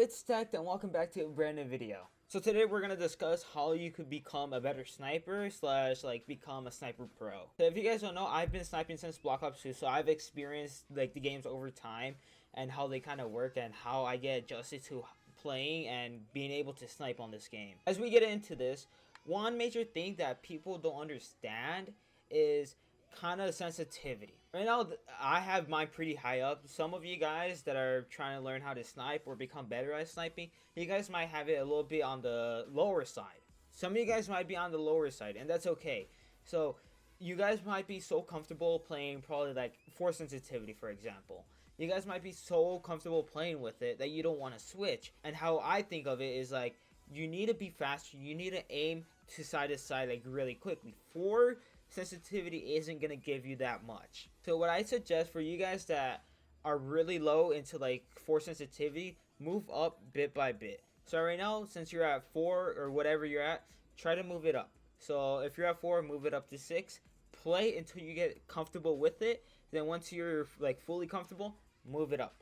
it's Tech and welcome back to a brand new video. So today we're going to discuss how you could become a better sniper slash become a sniper pro. So if you guys don't know, I've been sniping since Black Ops 2, so I've experienced the games over time and how they kind of work and how I get adjusted to playing and being able to snipe on this game. As we get into this, one major thing that people don't understand is kind of sensitivity. Right now, I have mine pretty high up. Some of you guys that are trying to learn how to snipe or become better at sniping, you guys might have it a little bit on the lower side. Some of you guys might be on the lower side, and that's okay. So you guys might be so comfortable playing probably like force sensitivity, for example. You guys might be so comfortable playing with it that you don't want to switch. And how I think of it is like, you need to be faster. You need to aim to side like really quickly. For sensitivity isn't gonna give you that much. So what I suggest for you guys that are really low into like force sensitivity, move up bit by bit. So right now, since you're at 4 or whatever you're at, try to move it up. So if you're at 4, move it up to 6. Play until you get comfortable with it. Then once you're like fully comfortable, move it up.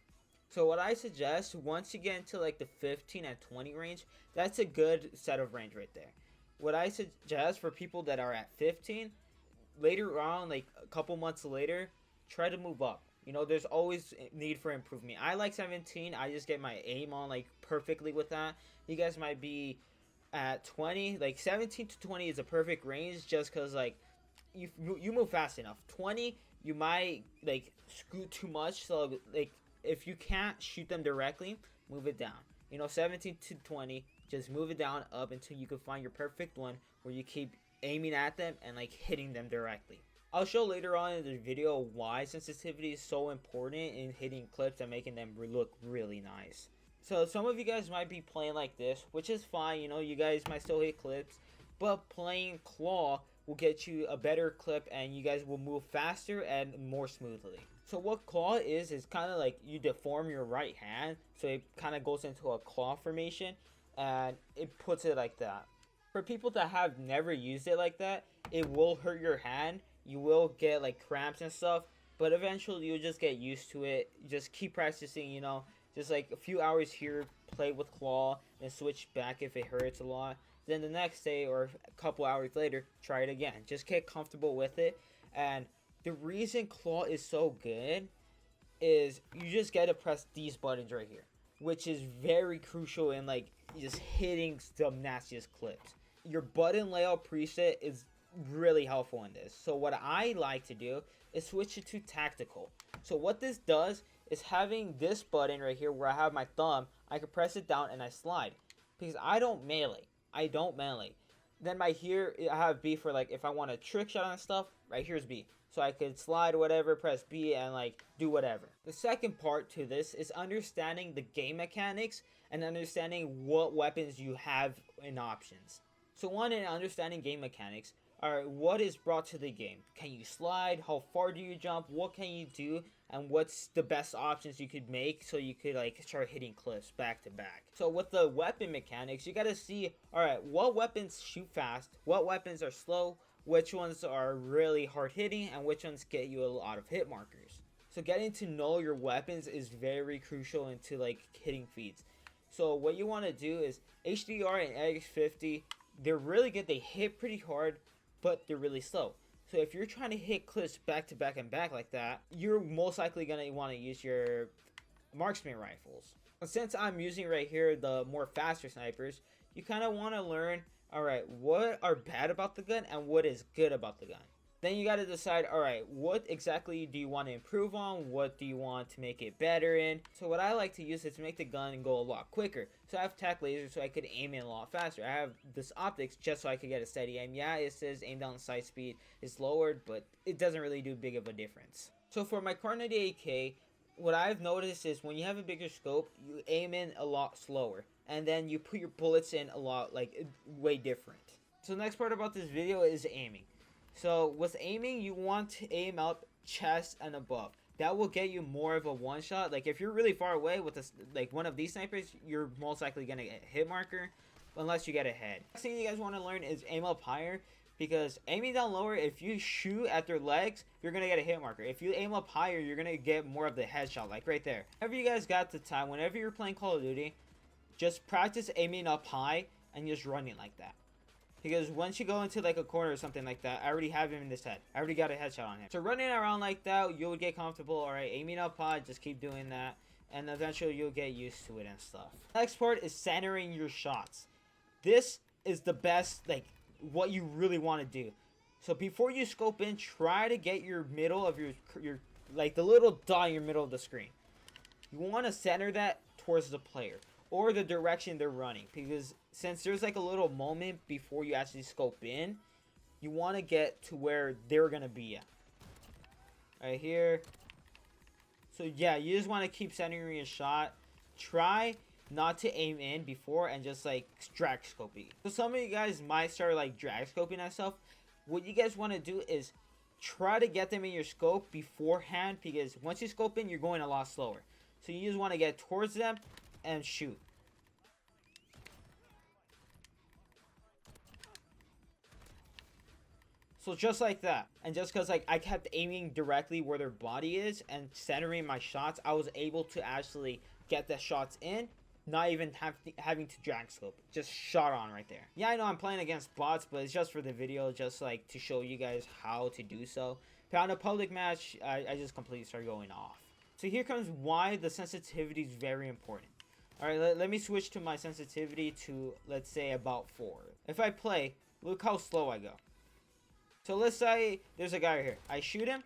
So what I suggest, once you get into like the 15 and 20 range, that's a good set of range right there. What I suggest for people that are at 15, later on, like a couple months later, try to move up. You know, there's always need for improvement. I like 17. I just get my aim on like perfectly with that. You guys might be at 20. Like 17 to 20 is a perfect range just because like you move fast enough. 20, you might like scoot too much. So like if you can't shoot them directly, move it down. You know, 17 to 20, just move it down up until you can find your perfect one where you keep aiming at them and like hitting them directly. I'll show later on in the video why sensitivity is so important in hitting clips and making them look really nice. So some of you guys might be playing like this, which is fine. You know, you guys might still hit clips, but playing claw will get you a better clip and you guys will move faster and more smoothly. So what claw is kind of like you deform your right hand, so it kind of goes into a claw formation and it puts it like that. For people that have never used it like that, it will hurt your hand. You will get like cramps and stuff, but eventually you'll just get used to it. You just keep practicing, you know, just like a few hours here, play with claw and switch back if it hurts a lot. Then the next day or a couple hours later, try it again. Just get comfortable with it. And the reason claw is so good is you just got to press these buttons right here, which is very crucial in like just hitting the nastiest clips. Your button layout preset is really helpful in this. So what I like to do is switch it to tactical. So what this does is having this button right here where I have my thumb, I can press it down and I slide. Because I don't melee. Then right here, I have B for like if I want a trick shot on stuff, right here's B. So I could slide whatever, press B and like do whatever. The second part to this is understanding the game mechanics and understanding what weapons you have in options. So one, in understanding game mechanics, are what is brought to the game. Can you slide? How far do you jump? What can you do? And what's the best options you could make so you could like start hitting clips back to back. So with the weapon mechanics, you gotta see, alright, what weapons shoot fast, what weapons are slow, which ones are really hard hitting, and which ones get you a lot of hit markers. So getting to know your weapons is very crucial into like hitting feeds. So what you want to do is HDR and X50, they're really good, they hit pretty hard, but they're really slow. So if you're trying to hit clips back to back and back like that, you're most likely going to want to use your marksman rifles. And since I'm using right here the more faster snipers, you kind of want to learn, alright, what are bad about the gun and what is good about the gun. Then you got to decide, alright, what exactly do you want to improve on? What do you want to make it better in? So what I like to use is to make the gun go a lot quicker. So I have tac laser so I could aim in a lot faster. I have this optics just so I could get a steady aim. Yeah, it says aim down sight speed is lowered, but it doesn't really do big of a difference. So for my Kar 98K, what I've noticed is when you have a bigger scope, you aim in a lot slower. And then you put your bullets in a lot, like, way different. So the next part about this video is aiming. So with aiming, you want to aim up chest and above. That will get you more of a one shot. Like if you're really far away with this, like one of these snipers, you're most likely gonna get a hit marker unless you get a head. Next thing you guys want to learn is aim up higher, because aiming down lower, if you shoot at their legs, you're gonna get a hit marker. If you aim up higher, you're gonna get more of the headshot, like right there. Whenever you guys got the time, whenever you're playing Call of Duty, just practice aiming up high and just running like that. Because once you go into like a corner or something like that, I already have him in this head. I already got a headshot on him. So running around like that, you'll get comfortable. Alright, aiming up high, just keep doing that. And eventually you'll get used to it and stuff. Next part is centering your shots. This is the best, like, what you really want to do. So before you scope in, try to get your middle of your like the little dot in your middle of the screen. You want to center that towards the player or the direction they're running, because since there's like a little moment before you actually scope in, you want to get to where they're gonna be at. Right here. So yeah, you just want to keep centering your shot. Try not to aim in before and just like drag scoping. So some of you guys might start like drag scoping and stuff. What you guys want to do is try to get them in your scope beforehand, because once you scope in, you're going a lot slower. So you just want to get towards them and shoot. So just like that. And just because like I kept aiming directly where their body is and centering my shots, I was able to actually get the shots in, not even having to drag scope. Just shot on right there. Yeah, I know I'm playing against bots, but it's just for the video, just like to show you guys how to do so. But on a public match, I just completely started going off. So here comes why the sensitivity is very important. Alright, let me switch to my sensitivity to, let's say, about 4. If I play, look how slow I go. So let's say there's a guy right here. I shoot him,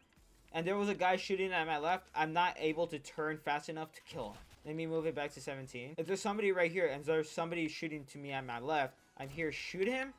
and there was a guy shooting at my left. I'm not able to turn fast enough to kill him. Let me move it back to 17. If there's somebody right here and there's somebody shooting to me at my left, I'm here, shoot him,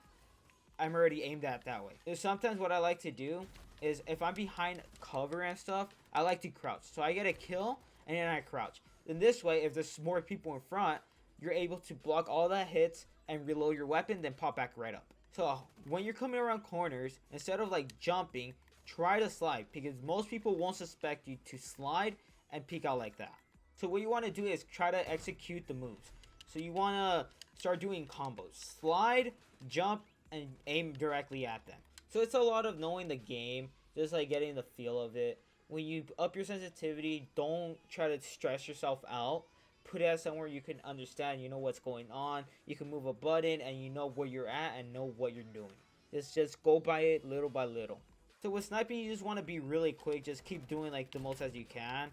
I'm already aimed at that way. So sometimes what I like to do is if I'm behind cover and stuff, I like to crouch. So I get a kill and then I crouch. Then this way, if there's more people in front, you're able to block all that hits and reload your weapon, then pop back right up. So when you're coming around corners, instead of like jumping, try to slide, because most people won't suspect you to slide and peek out like that. So what you want to do is try to execute the moves. So you want to start doing combos. Slide, jump, and aim directly at them. So it's a lot of knowing the game, just like getting the feel of it. When you up your sensitivity, don't try to stress yourself out. Put it at somewhere you can understand, you know what's going on. You can move a button and you know where you're at and know what you're doing. It's just go by it little by little. So with sniping, you just want to be really quick. Just keep doing like the most as you can.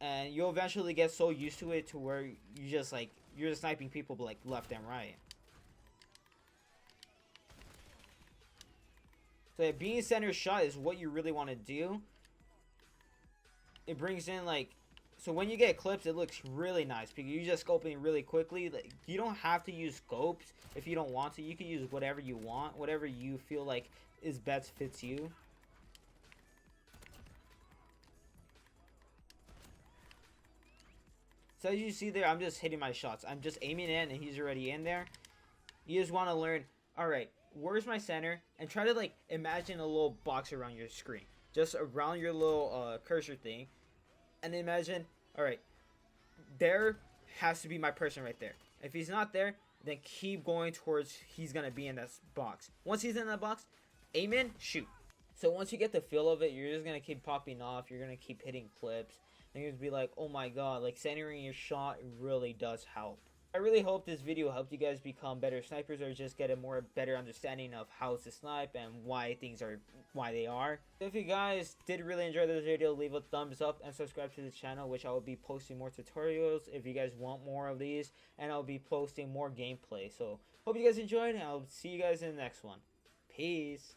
And you'll eventually get so used to it to where you just like, you're just sniping people like left and right. So being center shot is what you really want to do. It brings in like, so when you get clips, it looks really nice because you just scoping really quickly. Like, you don't have to use scopes if you don't want to. You can use whatever you want, whatever you feel like is best fits you. So as you see there, I'm just hitting my shots. I'm just aiming in and he's already in there. You just want to learn, alright, where's my center? And try to like imagine a little box around your screen. Just around your little cursor thing. And imagine, alright, there has to be my person right there. If he's not there, then keep going towards he's going to be in that box. Once he's in that box, aim in, shoot. So once you get the feel of it, you're just going to keep popping off. You're going to keep hitting clips. And you're going to be like, oh my god, like centering your shot really does help. I really hope this video helped you guys become better snipers or just get a better understanding of how to snipe and why things are why they are. If you guys did really enjoy this video, leave a thumbs up and subscribe to the channel, which I will be posting more tutorials if you guys want more of these, and I'll be posting more gameplay. So hope you guys enjoyed, and I'll see you guys in the next one. Peace.